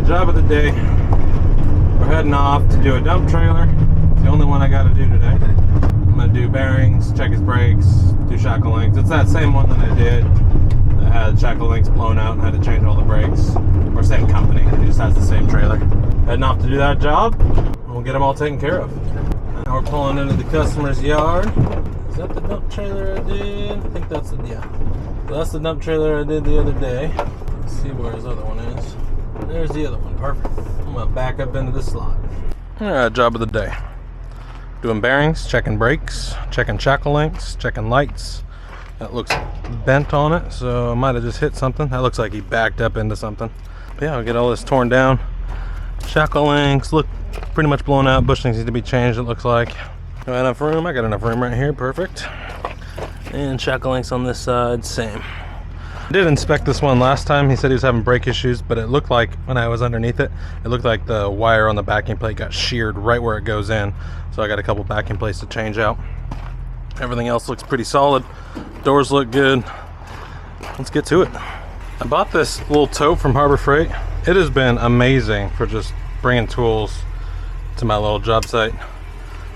job of the day. We're heading off to do a dump trailer. It's the only one I got to do today. I'm going to do bearings, check his brakes, do shackle links. It's that same one that I did that had shackle links blown out and had to change all the brakes. Or same company, it just has the same trailer. Heading off to do that job, and we'll get them all taken care of. Now we're pulling into the customer's yard. Is that the dump trailer I did? I think that's it, yeah. So that's the dump trailer I did the other day. Let's see where his other one is. There's the other one, perfect. I'm gonna back up into the slot. Alright, job of the day. Doing bearings, checking brakes, checking shackle links, checking lights. That looks bent on it, so I might have just hit something. That looks like he backed up into something. But yeah, I'll get all this torn down. Shackle links look pretty much blown out. Bushings need to be changed, it looks like. Do I have enough room? I got enough room right here, perfect. And shackle links on this side, same. I did inspect this one last time. He said he was having brake issues, but it looked like when I was underneath it, it looked like the wire on the backing plate got sheared right where it goes in. So I got a couple backing plates to change out. Everything else looks pretty solid. Doors look good. Let's get to it. I bought this little tote from Harbor Freight. It has been amazing for just bringing tools to my little job site.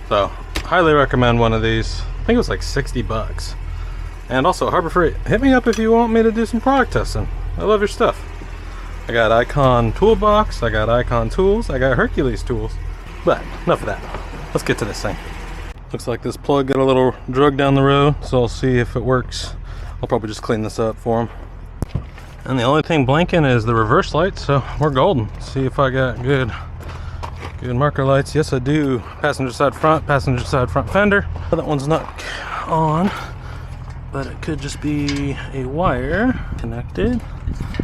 So highly recommend one of these. I think it was like 60 bucks. And also, Harbor Freight, hit me up if you want me to do some product testing. I love your stuff. I got Icon Toolbox, I got Icon Tools, I got Hercules Tools. But enough of that. Let's get to this thing. Looks like this plug got a little drug down the road, so I'll see if it works. I'll probably just clean this up for him. And the only thing blinking is the reverse light, so we're golden. See if I got good marker lights. Yes, I do. Passenger side front fender. That one's not on. But it could just be a wire connected.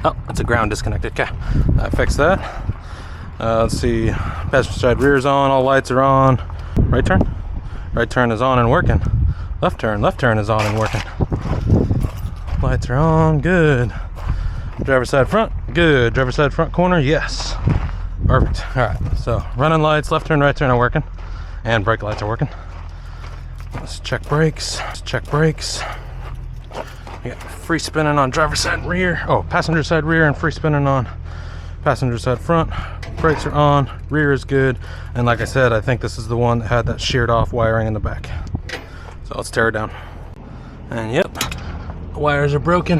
Oh, it's a ground disconnected. Okay, I fixed that. Let's see, passenger side rear is on, all lights are on. Right turn? Right turn is on and working. Left turn is on and working. Lights are on, good. Driver side front, good. Driver side front corner, yes. Perfect. All right, so running lights, left turn, right turn are working. And brake lights are working. Let's check brakes, We got free spinning on driver side rear. Oh, passenger side rear and free spinning on passenger side front. Brakes are on, rear is good. And like I said, I think this is the one that had that sheared off wiring in the back. So let's tear it down. And yep, the wires are broken.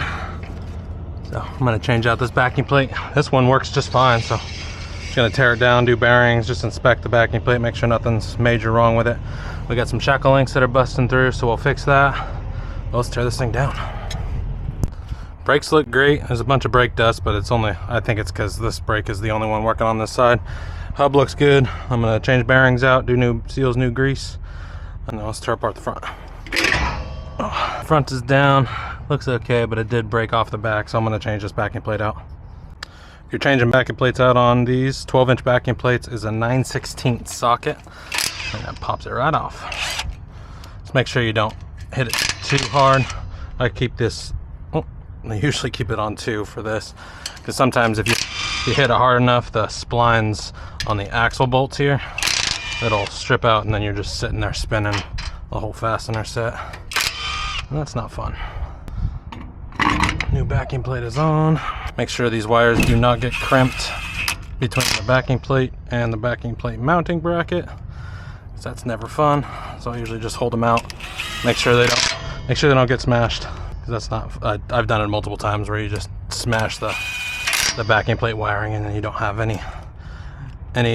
So I'm gonna change out this backing plate. This one works just fine, so just gonna tear it down, do bearings, just inspect the backing plate, make sure nothing's major wrong with it. We got some shackle links that are busting through, so we'll fix that. Let's tear this thing down. Brakes look great. There's a bunch of brake dust, but it's only, I think it's because this brake is the only one working on this side. Hub looks good. I'm gonna change bearings out, do new seals, new grease, and then let's tear apart the front. Oh, front is down, looks okay, but it did break off the back, so I'm gonna change this backing plate out. If you're changing backing plates out on these, 12-inch backing plates is a 9/16 socket, and that pops it right off. Just make sure you don't hit it too hard. I keep this, I usually keep it on 2 for this, because sometimes if you hit it hard enough, the splines on the axle bolts here, it'll strip out, and then you're just sitting there spinning the whole fastener set, and that's not fun. New backing plate is on. Make sure these wires do not get crimped between the backing plate and the backing plate mounting bracket, because that's never fun. So I usually just hold them out, make sure they don't get smashed. That's not, I've done it multiple times where you just smash the backing plate wiring and then you don't have any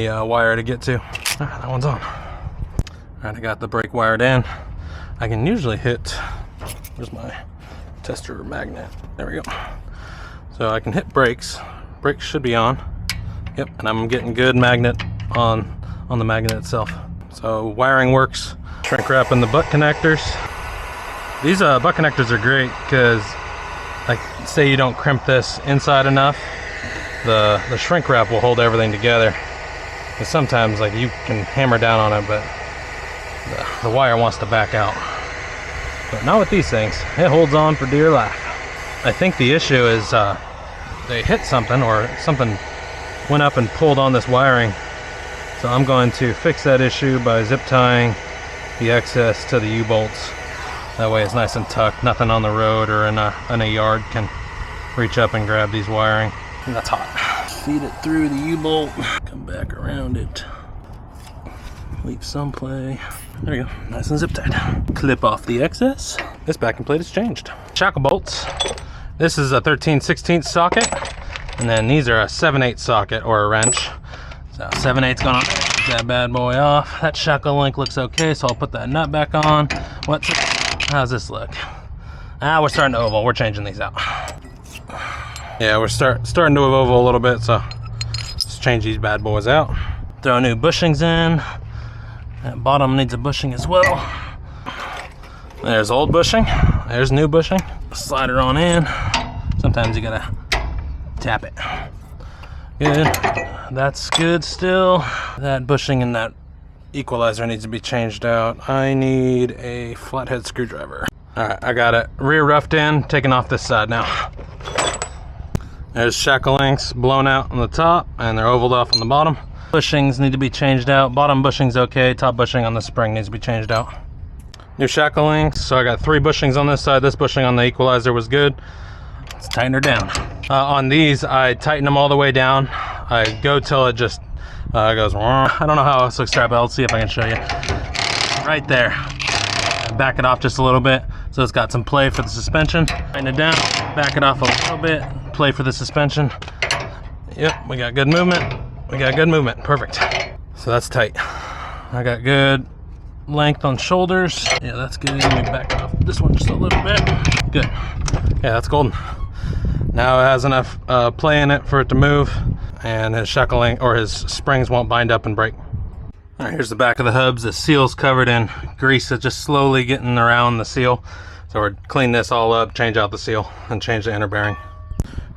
wire to get to. All right, that one's on. All right, I got the brake wired in. I can usually hit, where's my tester magnet? There we go. So I can hit brakes. Brakes should be on. Yep, and I'm getting good magnet on the magnet itself. So wiring works. Shrink wrapping the butt connectors. These butt connectors are great because, like, say you don't crimp this inside enough, the shrink wrap will hold everything together. Because sometimes, like, you can hammer down on it, but the wire wants to back out. But not with these things. It holds on for dear life. I think the issue is they hit something, or something went up and pulled on this wiring. So I'm going to fix that issue by zip tying the excess to the U-bolts. That way it's nice and tucked, nothing on the road or in a yard can reach up and grab these wiring. And that's hot. feed it through the U-bolt, come back around it, leave some play. There you go, nice and zip tied. Clip off the excess. This backing plate is changed. Shackle bolts. This is a 13/16 socket, and then these are a 7/8 socket or a wrench. So 7/8's gonna take that bad boy off. That shackle link looks okay, so I'll put that nut back on. How's this look? We're starting to oval. We're changing these out. Yeah, we're starting to oval a little bit, so let's change these bad boys out. Throw new bushings in. That bottom needs a bushing as well. There's old bushing. There's new bushing. Slide her on in. Sometimes you gotta tap it. Good. That's good still. That bushing and that equalizer needs to be changed out. I need a flathead screwdriver. All right, I got it rear roughed in, taking off this side now. There's shackle links blown out on the top, and they're ovaled off on the bottom. Bushings need to be changed out. Bottom bushing's okay. Top bushing on the spring needs to be changed out. New shackle links. So I got 3 bushings on this side. This bushing on the equalizer was good. Let's tighten her down. On these, I tighten them all the way down. I go till it just goes. I don't know how else to strap it. I'll see if I can show you. Right there. Back it off just a little bit, so it's got some play for the suspension. Tighten it down. Back it off a little bit. Play for the suspension. Yep, we got good movement. We got good movement. Perfect. So that's tight. I got good length on shoulders. Yeah, that's good. Let me back it off this one just a little bit. Good. Yeah, that's golden. Now it has enough play in it for it to move, and his shackling or his springs won't bind up and break. All right, here's the back of the hubs. The seal's covered in grease. It's just slowly getting around the seal. So we're clean this all up, change out the seal, and change the inner bearing.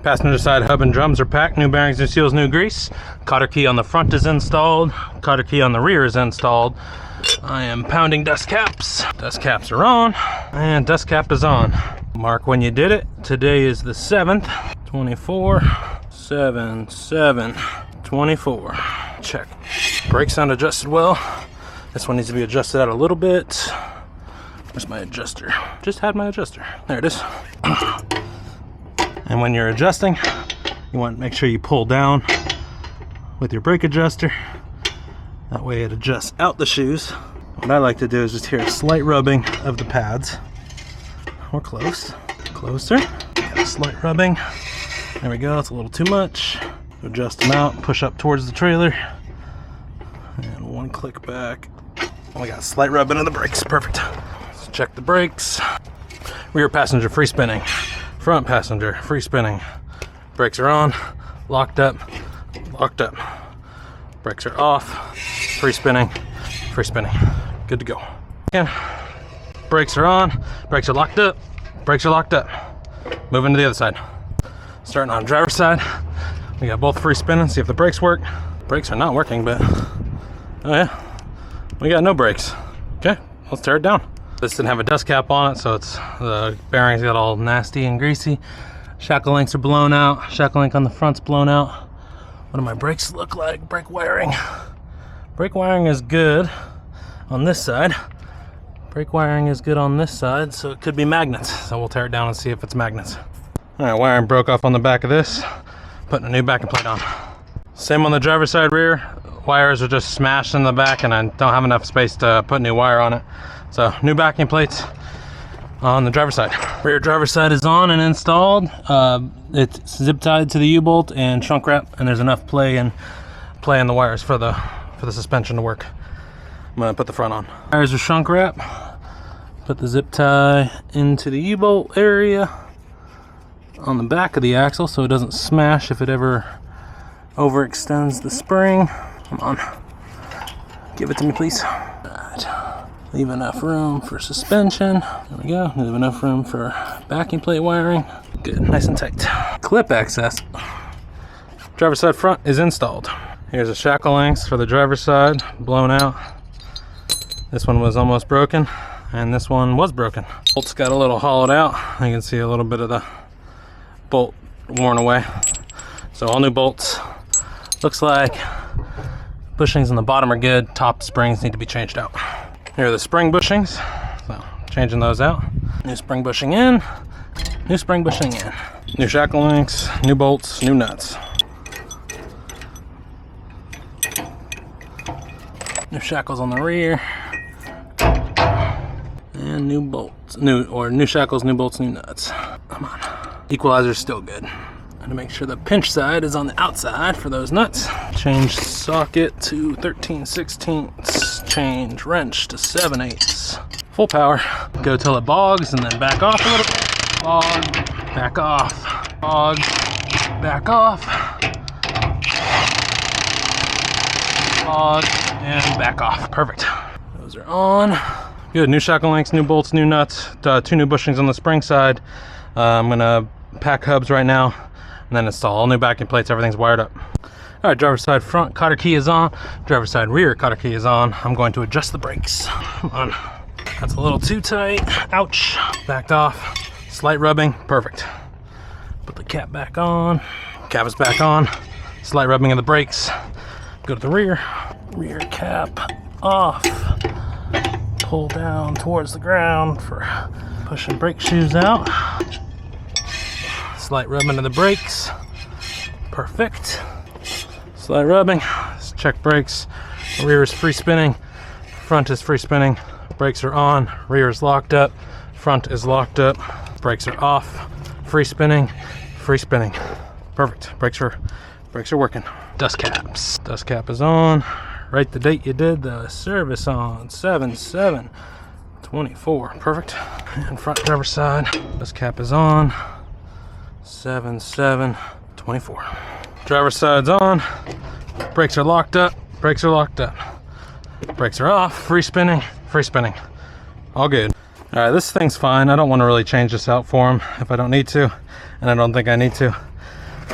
Passenger side hub and drums are packed. New bearings, new seals, new grease. Cotter key on the front is installed. Cotter key on the rear is installed. I am pounding dust caps. Dust caps are on, and dust cap is on. Mark when you did it. Today is the 7th. 24, 7, 7, 24. Check. Brakes sound adjusted well. This one needs to be adjusted out a little bit. Where's my adjuster? Just had my adjuster. There it is. And when you're adjusting, you want to make sure you pull down with your brake adjuster. That way it adjusts out the shoes. What I like to do is just hear a slight rubbing of the pads. We're close. Closer. Got a slight rubbing. There we go. It's a little too much. Adjust them out. Push up towards the trailer. And one click back. Oh, we got a slight rubbing of the brakes. Perfect. Let's check the brakes. Rear passenger free spinning. Front passenger free spinning. Brakes are on. Locked up. Locked up. Brakes are off. Free spinning. Free spinning. Good to go. Again. Brakes are on. Brakes are locked up. Brakes are locked up. Moving to the other side. Starting on driver's side. We got both free spinning. See if the brakes work. Brakes are not working, but oh yeah, we got no brakes. Okay, let's tear it down. This didn't have a dust cap on it, so it's the bearings got all nasty and greasy. Shackle links are blown out. Shackle link on the front's blown out. What do my brakes look like? Brake wiring. Brake wiring is good on this side. Brake wiring is good on this side, so it could be magnets. So we'll tear it down and see if it's magnets. All right, wiring broke off on the back of this. Putting a new backing plate on. Same on the driver's side rear. Wires are just smashed in the back, and I don't have enough space to put new wire on it. So new backing plates on the driver's side. Rear driver's side is on and installed. It's zip tied to the U-bolt and shrunk wrap, and there's enough play in the wires for the suspension to work. I'm gonna put the front on. Wires are shrunk wrap. Put the zip tie into the U-bolt area on the back of the axle so it doesn't smash if it ever overextends the spring. Come on, give it to me please. Right. Leave enough room for suspension. There we go. Leave enough room for backing plate wiring. Good, nice and tight. Clip access. Driver's side front is installed. Here's a shackle links for the driver's side, blown out. This one was almost broken, and this one was broken. Bolts got a little hollowed out. You can see a little bit of the bolt worn away. So all new bolts. Looks like bushings on the bottom are good. Top springs need to be changed out. Here are the spring bushings. So changing those out. New spring bushing in. New spring bushing in. New shackle links, new bolts, new nuts. New shackles on the rear. And new bolts. New shackles, new bolts, new nuts. Come on. Equalizer's still good. And to make sure the pinch side is on the outside for those nuts. Change socket to 13/16. Change wrench to 7/8. Full power. Go till it bogs and then back off a little bit. Bog, back off. Bog, back off. Bog, and back off. Perfect. Those are on. Good. New shackle links, new bolts, new nuts. 2 new bushings on the spring side. I'm gonna pack hubs right now and then install all new backing plates. Everything's wired up. All right, driver's side front cotter key is on. Driver's side rear cotter key is on. I'm going to adjust the brakes. Come on. That's a little too tight. Ouch. Backed off. Slight rubbing. Perfect. Put the cap back on. Cap is back on. Slight rubbing of the brakes. Go to the rear. Rear cap off. Pull down towards the ground for pushing brake shoes out. Slight rubbing of the brakes. Perfect. Slight rubbing. Let's check brakes. Rear is free spinning. Front is free spinning. Brakes are on. Rear is locked up. Front is locked up. Brakes are off. Free spinning. Free spinning. Perfect. Brakes are working. Dust caps. Dust cap is on. Write the date you did the service on. 7/7/24. Perfect. And front driver's side. Dust cap is on. 7/7/24. Driver's side's on. Brakes are locked up. Brakes are locked up. Brakes are off. Free spinning. Free spinning. All good. All right, this thing's fine. I don't want to really change this out for him if I don't need to, and I don't think I need to.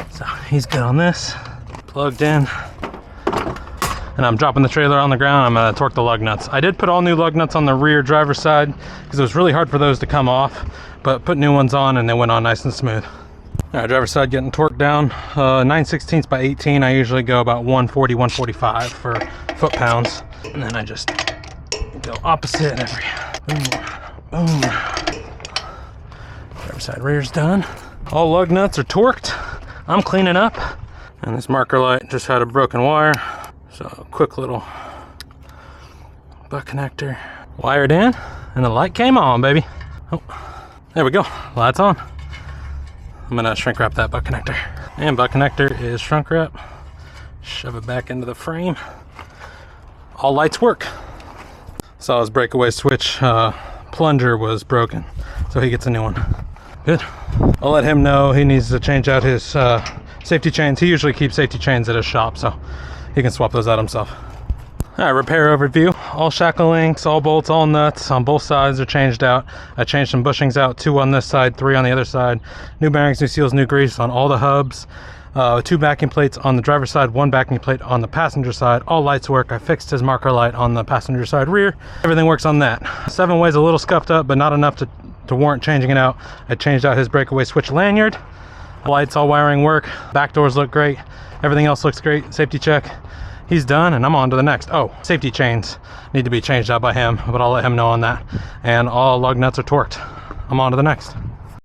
So he's good on this. Plugged in. And I'm dropping the trailer on the ground. I'm gonna torque the lug nuts. I did put all new lug nuts on the rear driver's side because it was really hard for those to come off, but put new ones on and they went on nice and smooth. All right, driver's side getting torqued down. 9/16 by 18. I usually go about 140, 145 for foot-pounds. And then I just go opposite every boom, boom. Driver's side rear's done. All lug nuts are torqued. I'm cleaning up. And this marker light just had a broken wire. So quick little butt connector wired in and the light came on, baby. Oh, there we go, light's on. I'm gonna shrink wrap that butt connector. And butt connector is shrunk wrap. Shove it back into the frame. All lights work. Saw his breakaway switch plunger was broken, so he gets a new one. Good. I'll let him know he needs to change out his safety chains. He usually keeps safety chains at his shop, so he can swap those out himself. All right, repair overview. All shackle links, all bolts, all nuts on both sides are changed out. I changed some bushings out, 2 on this side, 3 on the other side. New bearings, new seals, new grease on all the hubs. 2 backing plates on the driver's side, 1 backing plate on the passenger side. All lights work. I fixed his marker light on the passenger side rear. Everything works on that. 7-way's a little scuffed up, but not enough to warrant changing it out. I changed out his breakaway switch lanyard. Lights, all wiring work. Back doors look great. Everything else looks great. Safety check. He's done and I'm on to the next. Oh, safety chains need to be changed out by him, but I'll let him know on that. And all lug nuts are torqued. I'm on to the next.